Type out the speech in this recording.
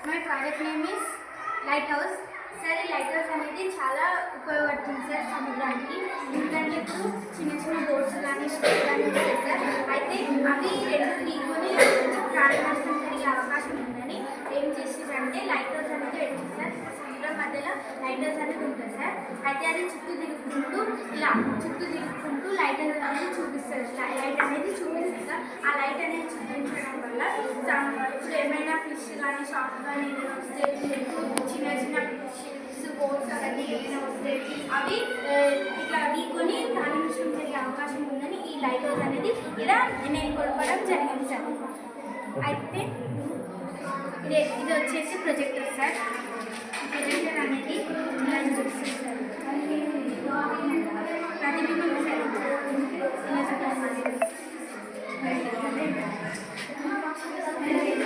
My project name is light house. Sir, ఈ light house అనేది చాలా ఉపయోగపడుతుంది సార్ సముద్రానికి. ఎందుకంటే ఇప్పుడు చిన్న చిన్న బోట్స్ కానీ షిప్స్ కానీ వస్తాయి సార్. అయితే అవి రెండు ఢీకొని ప్రాణ నష్టం జరిగే అవకాశం ఉందని ఏం చేసేదంటే లైట్ హౌస్ అనేది పెట్టింది సార్. సముద్రం మధ్యలో లైట్ హౌస్ అనేది ఉంటుంది సార్. అయితే అది చుట్టూ తిరుగుకుంటూ లైట్ అనేది చూపిస్తుంది. లైట్ అనేది చూపిస్తుంది సార్. ఆ లైట్ అనేది చూపించడం వల్ల ఇప్పుడు ఏమైనా ఫిష్ కానీ షార్క్ కానీ ఏదైనా వస్తే, చిన్న చిన్న షిప్స్ బోట్స్ అవన్నీ ఏమైనా వస్తే అవి ఇట్లా ఢీకొని ప్రాణ నష్టం జరిగే అవకాశం ఉందని ఈ లైట్ హౌస్ అనేది ఇలా నేను కొలపడం జరిగింది సార్. అయితే ఇది వచ్చేసి ప్రొజెక్టర్ సార్. ప్రొజెక్టర్ అనేది ఇలా చూపిస్తుంది సార్. ప్రతిబింబం సార్ ఇలా చూపిస్తుంది.